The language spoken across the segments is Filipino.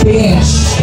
Pinch.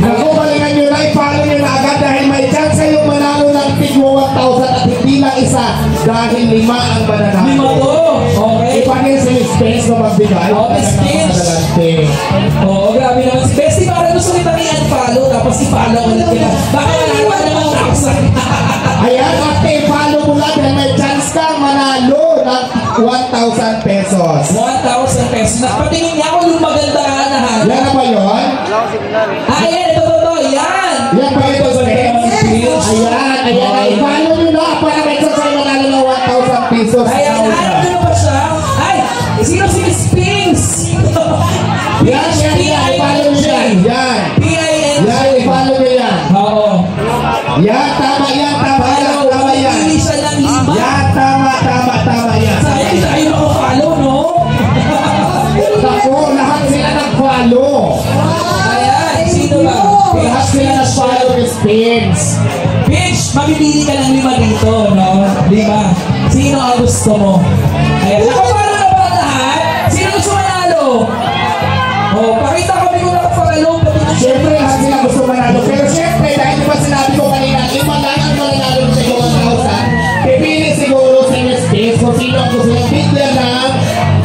Ako, malingan nyo na, i-follow nyo na agad dahil may chance kayong manalo ng tigmo 1,000 at hindi lang isa dahil 5 ang mananalo. 5 to. Okay. Ipanin si Miss Pence na magbigay. Oh, Miss Pence. Oo, grabe naman. Si Bestie, para gusto kita i-unfollow tapos i-follow ulit kita. Baka manalo ka ng 1,000. Ayan, at i-follow mo lang dahil may chance kang manalo ng 1,000 pesos. 1,000 pesos. Napatingin niya ako yung maganda na ha. Yan na ba yun? Ayan, ito to. Yan. Yan ba ito, Pence? Ayan, i-follow nyo na para may chance kayo manalo ng 1,000 pesos. Ayan, hanap nyo ba siya? Ay, sino si Miss Pinks? Yan, i-follow nyo yan. Yan. P-I-N-G. Yan, i-follow nyo yan. Oo. Yan, tama yan. Hindi siya ng 5. Yan, tama yan. Sayang, hindi tayo makafollow, no? Ako, lahat sila nag-follow. Ayan, sino ba? Lahat sila nag-follow Miss Pence. Pinch, mamimili ka ng 5 dito, no? 5. Sino ang gusto mo? Ayan, nakapalo na ba lahat? Sino gusto manalo? Oh, pakita kami kung nakapalo. Siyempre, lahat sila gusto manalo. Pero siyempre, dahil diba sinabi ko kanina, 5 lang ang mananalo sa 1,000. Pipili siguro sa Miss Pence kung sino ang gusto yung bigla ng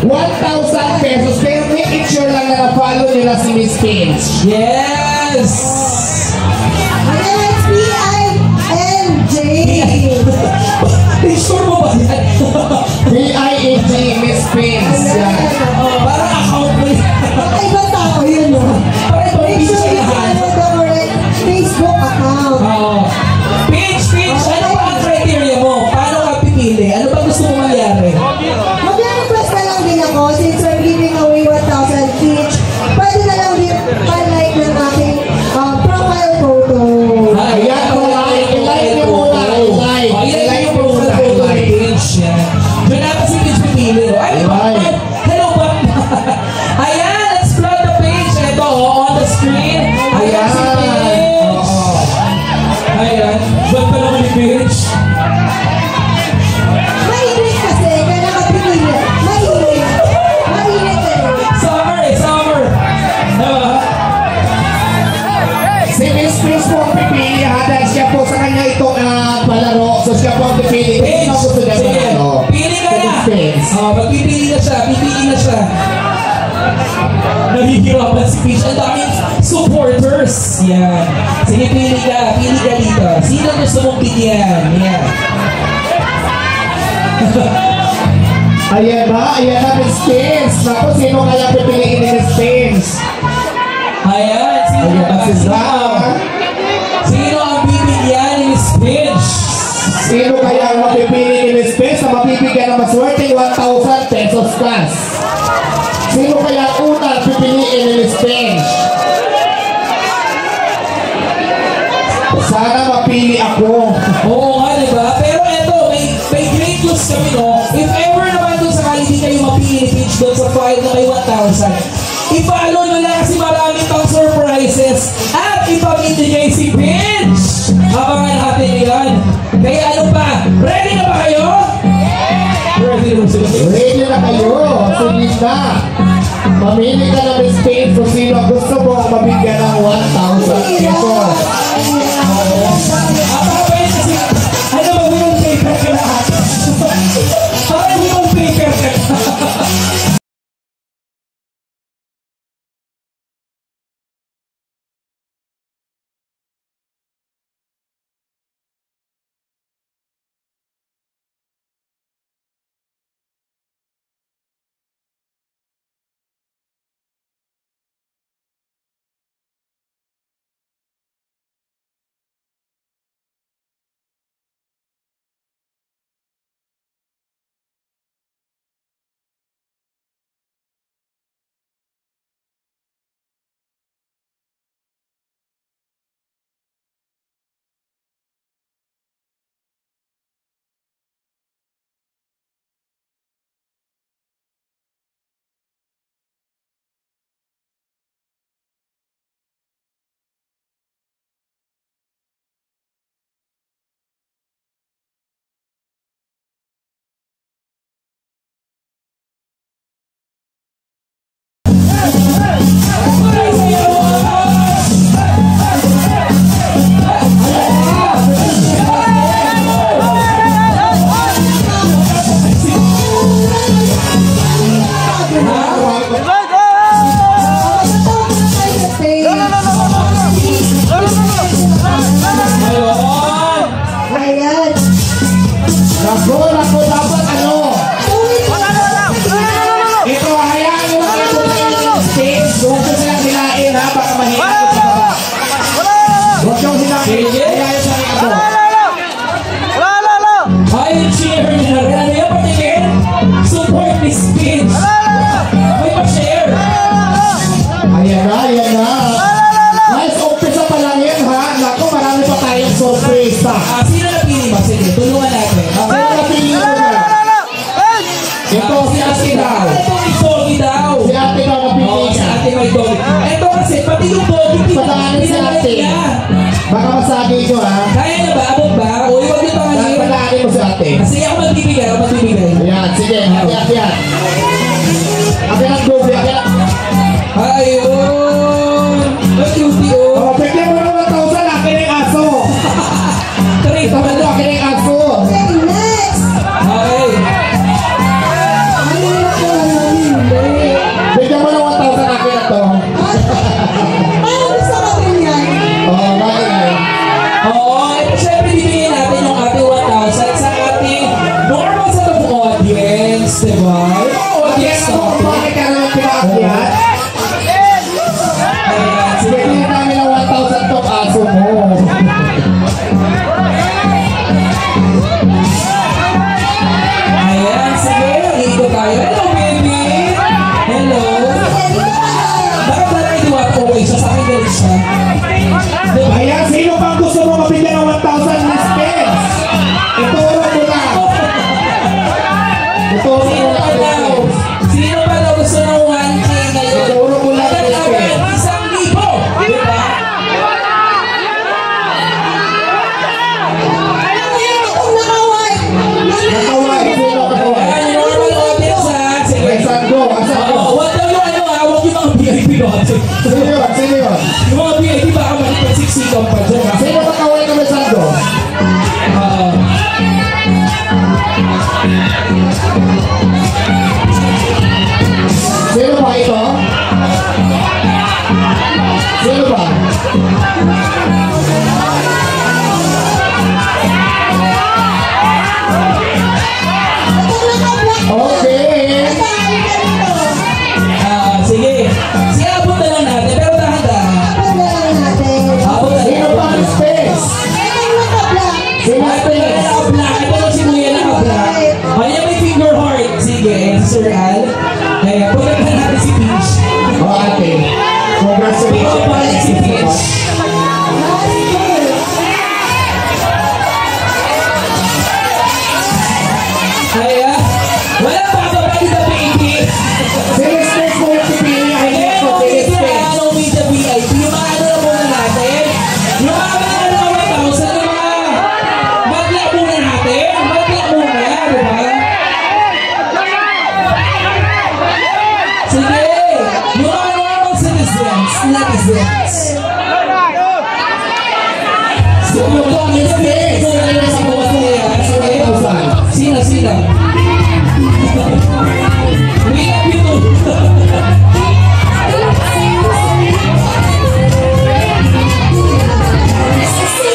1,000 pesos. Pero make sure lang na na-follow nila si Miss Pence. Yes! Again, P-I-N-J. Sure mo ba yan? B-I-N-G, Miss Pence. Yan. Parang account mo yan. Ibang tao yun, no? Parang Make ito sure siya you lahat. follow the correct Facebook account. Oo. Pinch, ano ba ang criteria mo? Paano ka pipili? Ano ba gusto mo mangyari? Mag-request na lang din ako since we're giving away 1,000 each. Pwede na lang din pa-like ng aking profile photo. Ayan, i-like nyo muna. I-like yung profile photo ni Pinch. Diyan natin si Pinch pipili. Ay, Batman! Hello, Batman! Ayan, let's plot the page. Ito, on the screen. Ayan si Pinch. Ayan, ba't pa naman ni Pinch? Mainit kasi, kaya nakapipili. Mainit. Mainit eh. Summer. Diba? Si Miss Pence po ang pipili ha dahil siya po sa kanya itong palaro. So siya po ang pipili. Pinch, Sino gusto niya sige. manalo? Pili ka Si na. Miss Pence. Magpipili na siya. Nahihirapan si Pinch. Ang daming supporters. Yan. Sige, pili ka dito. Sino gusto mong bigyan? Yan. Ayan ba? Ayan na Miss Pence. Naku, sino kaya pipiliin ni Miss Pence? Ayan. Ayan na si Zach. Sino ang bibigyan ni Miss Pinch? Sino kaya ang mapipili ni Miss Pence na mapipigyan ng maswerteng 1,000 pesos plus? Sino kaya ang unang pipiliin ni Miss Pence? Sana mapili ako. Oo nga, diba? Pero eto, may great news kami, no? If ever naman doon sakali di kayo mapili, Pinch, doon sa file na may 1,000, i-follow nyo lang kasi marami pang surprises at ipamimigay si Pinch. Abangan natin yan. Kaya ano pa? Ready na ba kayo? Ready na sila. Ready na kayo. Sige na. Mamili ka na Miss Pence kung sino ang gusto mo mabigyan ng 1,000 pesos. Ano ba yung paper ka lahat? Ano yung paper ka? Sige. Kaya sa akin ako. Ay, share na rin. Ano yan, patingin? Support this page. May pa-share. Ayan na. Nice, umpisa pa lang yan ha. Naku, marami pa tayong surprise pa. Sino napili ba? Sige, tulungan natin. Sino napili ko na? Ito, si Ate daw. Ito, si Doggy daw. Si Ate daw napili Oo, si niya. Ate may Doggy. Ito kasi, pati yung Doggy. Padaanin si Ate. Baka masabi nyo ha. Kaya na ba? Abot ba? Uy, wag yung pangalit. Padaanin mo si Ate. Kasi ako magbibigay. Ayan, sige. Hati-hati yan. Akin ang gobe. Ayun. Ang cutie oh. Oh, bigyan mo naman 1,000. Akin ang aso. Tari, Ito mo akin ang aso. Okay, next! Okay. Ano yung hindi? Bigyan mo ng 1,000 akin na to. Ano gusto ka rin yan? Oo, bakit yan? Oo, ito syempre bibigyan natin yung ating 1,000 sa ating normal set of audience, diba? Audience Ako, natin. bakit ka naman pinaakyat? Ayan, sige. Bigyan namin ng 1,000 tong aso mo. Ayan, sige. Ikot tayo. Hello, baby. Hello. Bakit ba naman diwat okay siya? Sa akin galit siya. Diba? Ayan, sino pang gusto mo mabigyan ng 1,000 Miss Pence? Ituro mo na. Ituro mo Sino na. pa daw? Sino pa daw gusto ng 1K ngayon? Ituro mo na. Agad-agad, 1,000. Diba? Itong nakaway! Nakaway. Sino nakaway? Ayan, yung normal audience ha. Sige. Ay, saan go? Asan go? Oo, wag daw yung ano ha. Wag yung mga VIP natin. Sino yun? Sino yun? Yung mga VIP baka malipag-siksikan pa dyan ha. Sino nakaway na may saan go? Oo. Sino ba ito? Sino ba? Itong naka-black na. Okay. Saan ka dito? Sige. Sige, abot na lang natin. Pero dahan-dahan. Abot na lang natin. Abot na Sino lang. pa ang space? Itong naka-black. Sino Ito space? yung naka-black. Ito yung si Kuya naka-black. Ayan, may finger heart. Sige, si Sir Al. Ayan, punta natin si Peach. O ate. Congratulations. Ikaw pa rin si Peach. Ayan. Wala pa ba ba the baby? Sino space mo yung pipili? Ay, Ayan, next okay, sino space? ano with the VIP. Yung mga ano na muna natin. Yung mga ano na 1,000, yung mga magla muna natin. Magla muna, di ba? Sige. Yung mga normal citizens, netizens. So, yung mga space, kung ano yung sa bawat nila, sige. Sino? We love you too.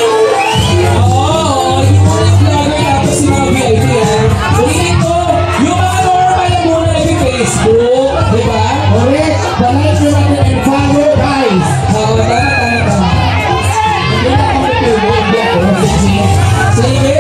Oo, hindi mo yung vlogger tapos yung mga VIP ha. Ulitin ko, yung mga normal na muna nag-Facebook, di ba? Correct. Like nyo natin and follow guys. Oo, tama. Hindi na kami pili. Hindi ako. Sige.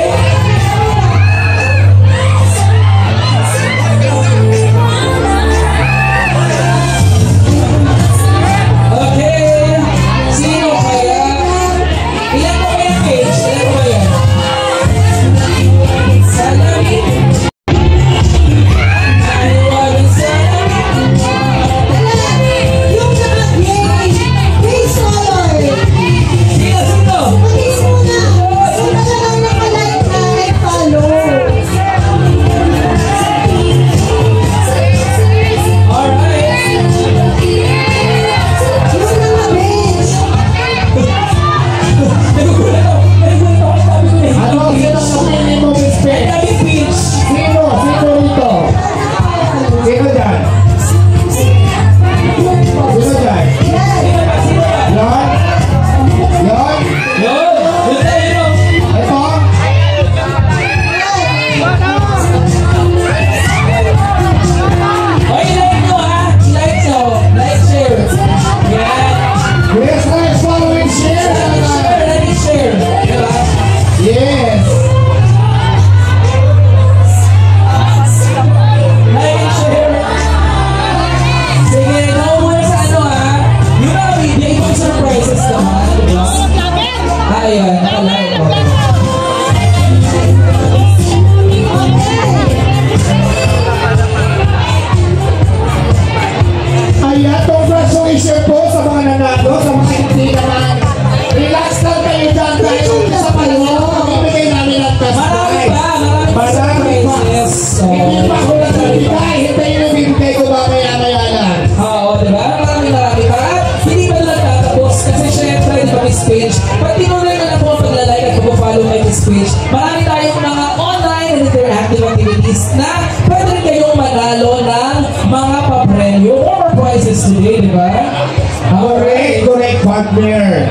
sigurado sa mga hindi naman. Relax lang kayo dyan dahil sa panahon, pamibigay namin ang cash prize. Marami pa. Hindi pa ako nagbibigay, hintayin yung bibigay ko ba maya-maya lang. Oo, diba? Marami pa. At hindi pa lang tatapos kasi syempre, di ba, Miss Paige? Patuloy na lang po ang paglalike at pag-follow kay Miss Paige. Marami tayong mga online and interactive activities na pwede rin kayong manalo ng mga papremyo or prizes today, di ba? Correct, partner.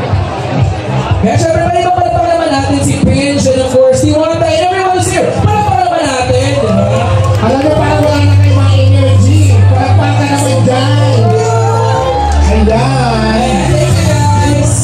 Kaya syempre, palipapalipag naman natin si Paige and of course, si Wanda and everyone is here. Palipag naman natin, di ba? Alam mo, parang wala na kayo mga energy. Palagpakan naman dyan. Ayan. Thank you, guys.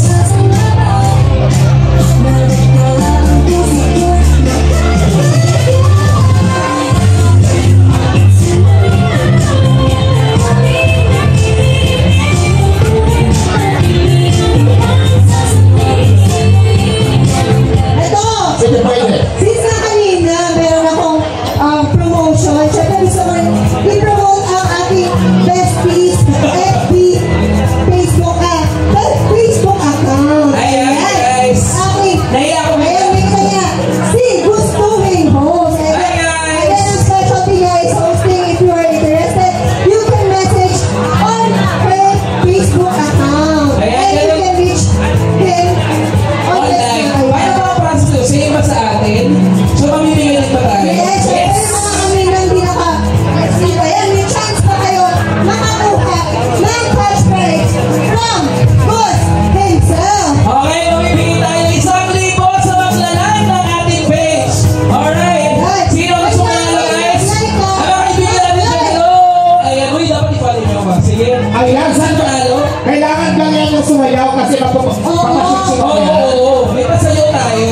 Ito! Sige, pwede. Since na kanina, meron akong promotion. Siyempre gusto ko rin i-promote ang ating besties FB Facebook account. Ayan, guys. Aking, Nahiya ako. ayan, may kanya. Si Gustuhin Host. Hi, guys. Ayan, ang specialty niya is hosting. If you are interested, you can message on her Facebook account. Ayan, And you ganun. can reach him on the Online. side. Paano mga process yun? Same ba sa atin? So, mamimigay din ba tayo? Yes, yes. Kami nang di naka-receive. Ayan, may chance pa kayo makakuha ng cash prize from Boss himself. Okay, mamimigay tayo ng 1,000 sa maglalike ng ating page. Alright. Sino gusto mo na guys? Ano kaibigan natin sa hello? Ayan, uy, dapat i-follow nyo ba? Sige. Ayan, saan ba? Panalo? Kailangan lang yan yung sumayaw kasi mapapasik Oo, oo, oo. May pasayaw tayo.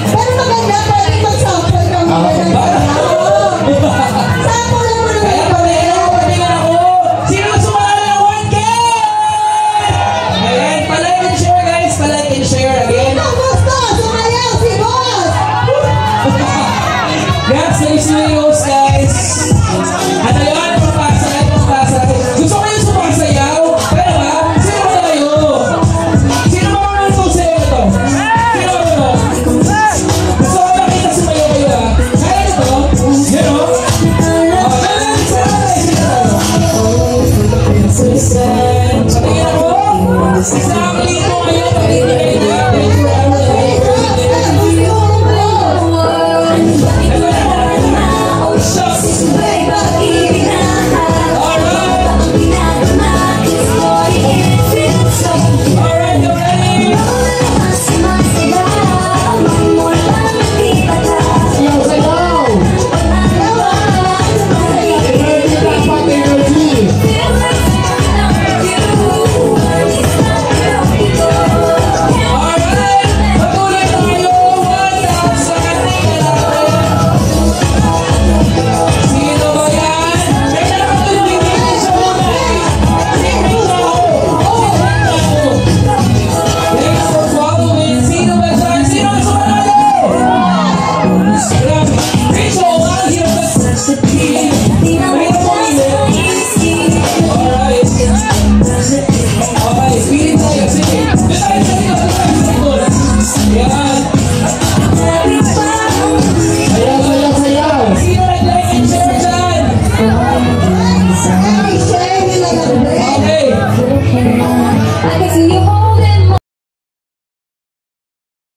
Pero maganda, pwede mag-sample kami. Ah, Sample